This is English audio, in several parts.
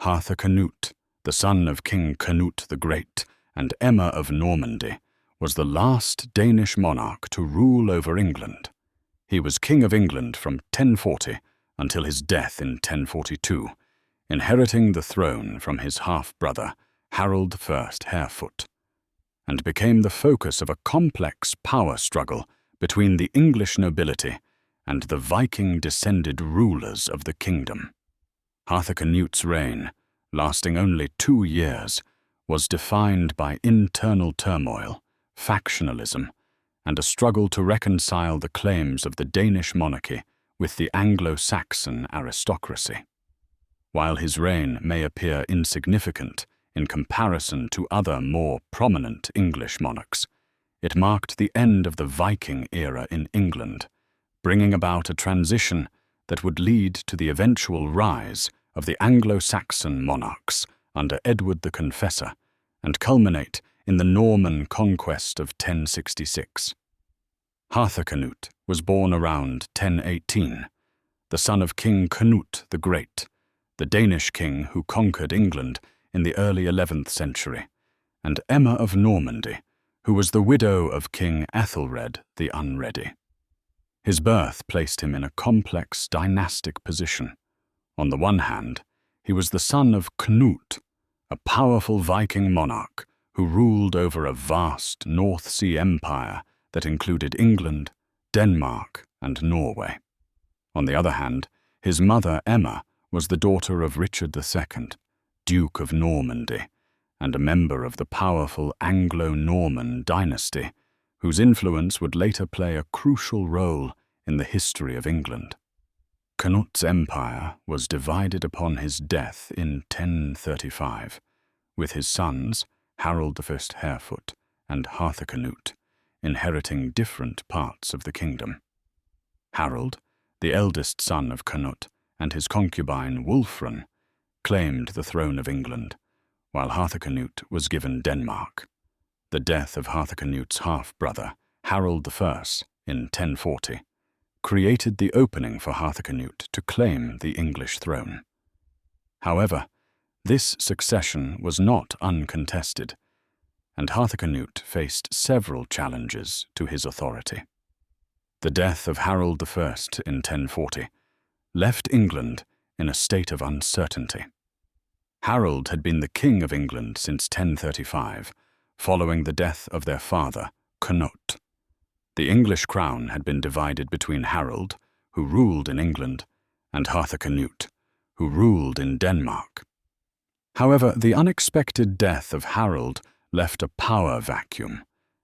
Harthacanute, the son of King Canute the Great and Emma of Normandy, was the last Danish monarch to rule over England. He was King of England from 1040 until his death in 1042, inheriting the throne from his half-brother, Harold I Harefoot, and became the focus of a complex power struggle between the English nobility and the Viking-descended rulers of the kingdom. Harthacanute's reign, lasting only 2 years, was defined by internal turmoil, factionalism, and a struggle to reconcile the claims of the Danish monarchy with the Anglo-Saxon aristocracy. While his reign may appear insignificant in comparison to other more prominent English monarchs, it marked the end of the Viking era in England, bringing about a transition that would lead to the eventual rise of the Anglo-Saxon monarchs under Edward the Confessor and culminate in the Norman conquest of 1066. Harthacanute was born around 1018, the son of King Canute the Great, the Danish king who conquered England in the early 11th century, and Emma of Normandy, who was the widow of King Ethelred the Unready. His birth placed him in a complex dynastic position. On the one hand, he was the son of Canute, a powerful Viking monarch who ruled over a vast North Sea empire that included England, Denmark, and Norway. On the other hand, his mother Emma was the daughter of Richard II, Duke of Normandy, and a member of the powerful Anglo-Norman dynasty, whose influence would later play a crucial role in the history of England. Canute's empire was divided upon his death in 1035, with his sons, Harold I Harefoot and Harthacanute, inheriting different parts of the kingdom. Harold, the eldest son of Canute, and his concubine Wulfrun, claimed the throne of England, while Harthacanute was given Denmark. The death of Harthacanute's half-brother, Harold I, in 1040, created the opening for Harthacanute to claim the English throne. However, this succession was not uncontested, and Harthacanute faced several challenges to his authority. The death of Harold I in 1040 left England in a state of uncertainty. Harold had been the king of England since 1035, following the death of their father, Canute. The English crown had been divided between Harold, who ruled in England, and Harthacanute, who ruled in Denmark. However, the unexpected death of Harold left a power vacuum,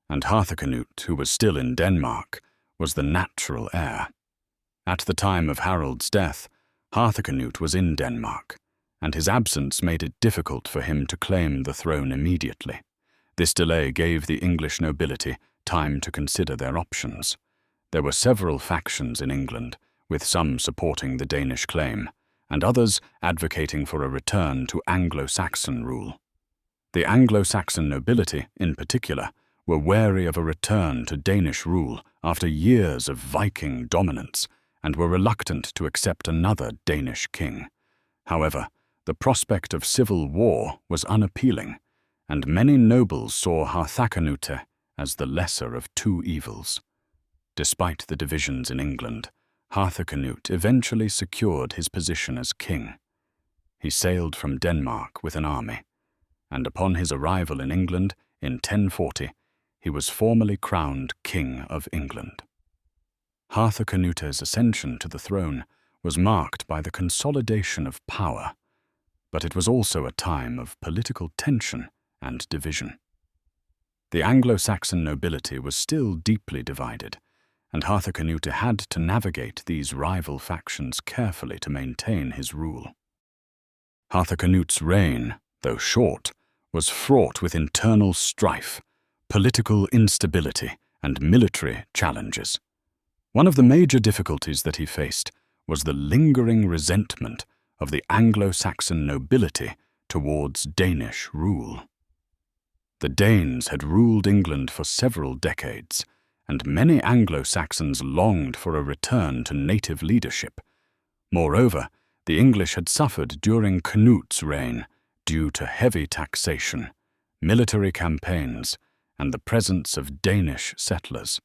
and Harthacanute, who was still in Denmark, was the natural heir. At the time of Harold's death, Harthacanute was in Denmark, and his absence made it difficult for him to claim the throne immediately. This delay gave the English nobility time to consider their options. There were several factions in England, with some supporting the Danish claim, and others advocating for a return to Anglo-Saxon rule. The Anglo-Saxon nobility, in particular, were wary of a return to Danish rule after years of Viking dominance, and were reluctant to accept another Danish king. However, the prospect of civil war was unappealing, and many nobles saw Harthacanute as the lesser of two evils. Despite the divisions in England, Harthacanute eventually secured his position as king. He sailed from Denmark with an army, and upon his arrival in England in 1040, he was formally crowned King of England. Harthacanute's ascension to the throne was marked by the consolidation of power, but it was also a time of political tension and division. The Anglo-Saxon nobility was still deeply divided, and Harthacanute had to navigate these rival factions carefully to maintain his rule. Harthacanute's reign, though short, was fraught with internal strife, political instability, and military challenges. One of the major difficulties that he faced was the lingering resentment of the Anglo-Saxon nobility towards Danish rule. The Danes had ruled England for several decades, and many Anglo-Saxons longed for a return to native leadership. Moreover, The English had suffered during Canute's reign due to heavy taxation, military campaigns, and the presence of Danish settlers.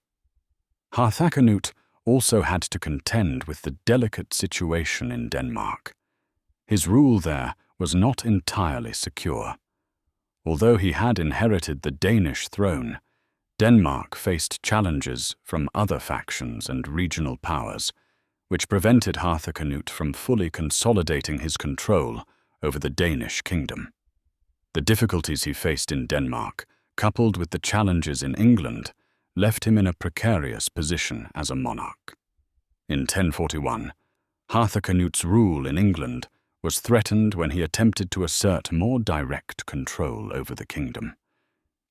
Harthacanute also had to contend with the delicate situation in Denmark. His rule there was not entirely secure. Although he had inherited the Danish throne, Denmark faced challenges from other factions and regional powers, which prevented Harthacanute from fully consolidating his control over the Danish kingdom. The difficulties he faced in Denmark, coupled with the challenges in England, left him in a precarious position as a monarch. In 1041, Harthacanute's rule in England was threatened when he attempted to assert more direct control over the kingdom.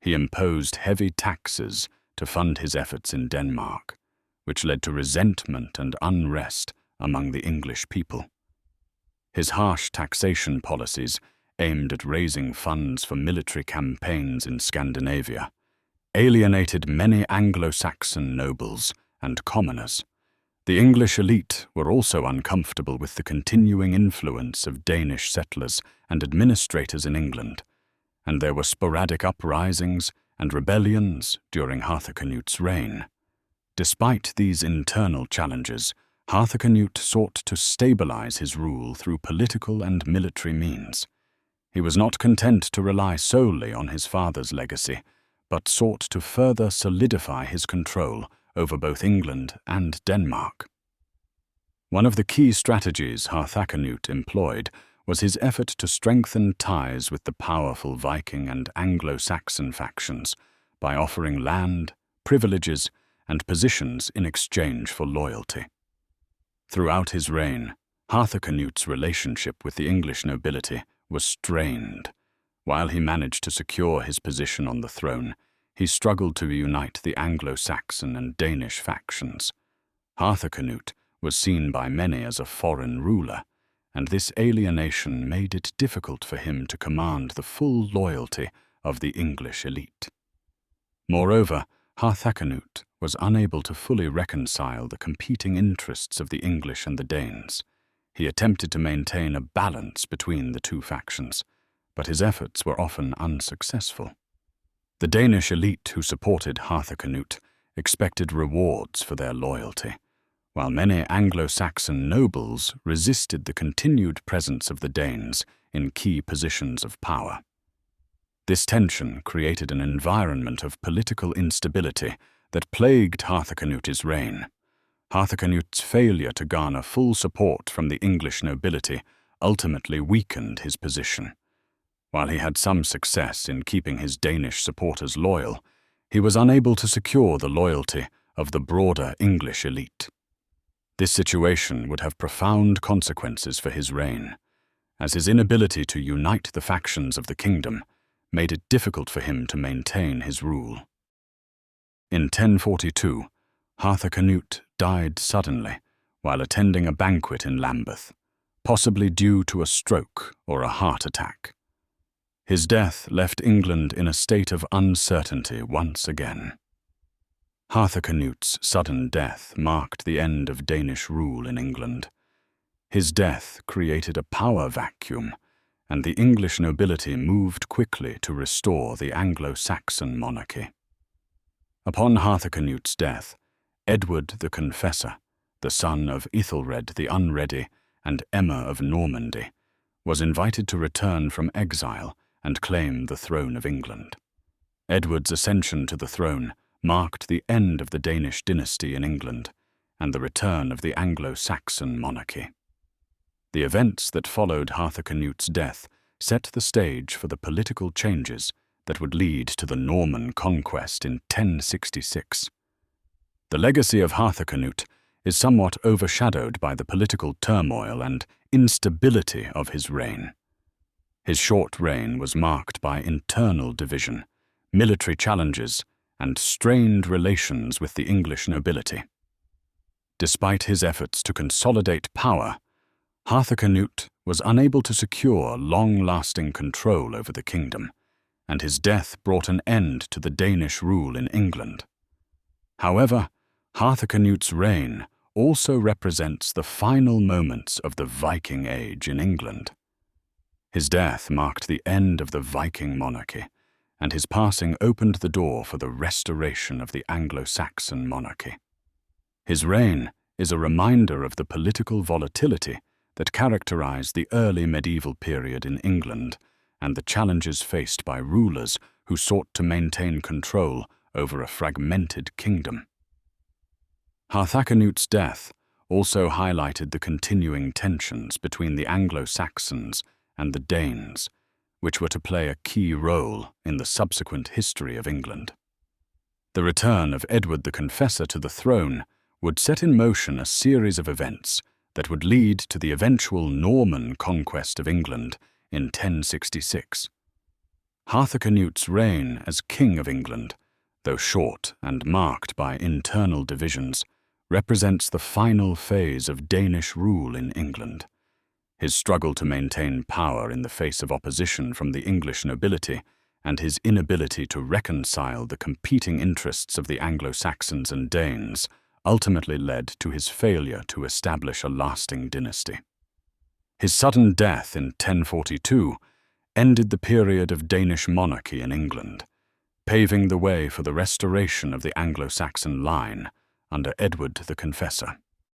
He imposed heavy taxes to fund his efforts in Denmark, which led to resentment and unrest among the English people. His harsh taxation policies, aimed at raising funds for military campaigns in Scandinavia, alienated many Anglo-Saxon nobles and commoners. The English elite were also uncomfortable with the continuing influence of Danish settlers and administrators in England, and there were sporadic uprisings and rebellions during Harthacanute's reign. Despite these internal challenges, Harthacanute sought to stabilize his rule through political and military means. He was not content to rely solely on his father's legacy, but sought to further solidify his control over both England and Denmark. One of the key strategies Harthacanute employed was his effort to strengthen ties with the powerful Viking and Anglo-Saxon factions by offering land, privileges, and positions in exchange for loyalty. Throughout his reign, Harthacanute's relationship with the English nobility was strained. While he managed to secure his position on the throne, he struggled to unite the Anglo-Saxon and Danish factions. Harthacanute was seen by many as a foreign ruler, and this alienation made it difficult for him to command the full loyalty of the English elite. Moreover, Harthacanute was unable to fully reconcile the competing interests of the English and the Danes. He attempted to maintain a balance between the two factions, but his efforts were often unsuccessful. The Danish elite who supported Harthacanute expected rewards for their loyalty, while many Anglo-Saxon nobles resisted the continued presence of the Danes in key positions of power. This tension created an environment of political instability that plagued Harthacanute's reign. Harthacanute's failure to garner full support from the English nobility ultimately weakened his position. While he had some success in keeping his Danish supporters loyal, he was unable to secure the loyalty of the broader English elite. This situation would have profound consequences for his reign, as his inability to unite the factions of the kingdom made it difficult for him to maintain his rule. In 1042, Harthacanute died suddenly while attending a banquet in Lambeth, possibly due to a stroke or a heart attack. His death left England in a state of uncertainty once again. Harthacanute's sudden death marked the end of Danish rule in England. His death created a power vacuum, and the English nobility moved quickly to restore the Anglo-Saxon monarchy. Upon Harthacanute's death, Edward the Confessor, the son of Ethelred the Unready and Emma of Normandy, was invited to return from exile and claim the throne of England. Edward's ascension to the throne marked the end of the Danish dynasty in England and the return of the Anglo-Saxon monarchy. The events that followed Harthacanute's death set the stage for the political changes that would lead to the Norman conquest in 1066. The legacy of Harthacanute is somewhat overshadowed by the political turmoil and instability of his reign. His short reign was marked by internal division, military challenges, and strained relations with the English nobility. Despite his efforts to consolidate power, Harthacanute was unable to secure long-lasting control over the kingdom, and his death brought an end to the Danish rule in England. However, Harthacanute's reign also represents the final moments of the Viking Age in England. His death marked the end of the Viking monarchy, and his passing opened the door for the restoration of the Anglo-Saxon monarchy. His reign is a reminder of the political volatility that characterized the early medieval period in England and the challenges faced by rulers who sought to maintain control over a fragmented kingdom. Harthacanute's death also highlighted the continuing tensions between the Anglo-Saxons and the Danes, which were to play a key role in the subsequent history of England. The return of Edward the Confessor to the throne would set in motion a series of events that would lead to the eventual Norman conquest of England in 1066. Harthacanute's reign as King of England, though short and marked by internal divisions, represents the final phase of Danish rule in England. His struggle to maintain power in the face of opposition from the English nobility and his inability to reconcile the competing interests of the Anglo-Saxons and Danes ultimately led to his failure to establish a lasting dynasty. His sudden death in 1042 ended the period of Danish monarchy in England, paving the way for the restoration of the Anglo-Saxon line under Edward the Confessor.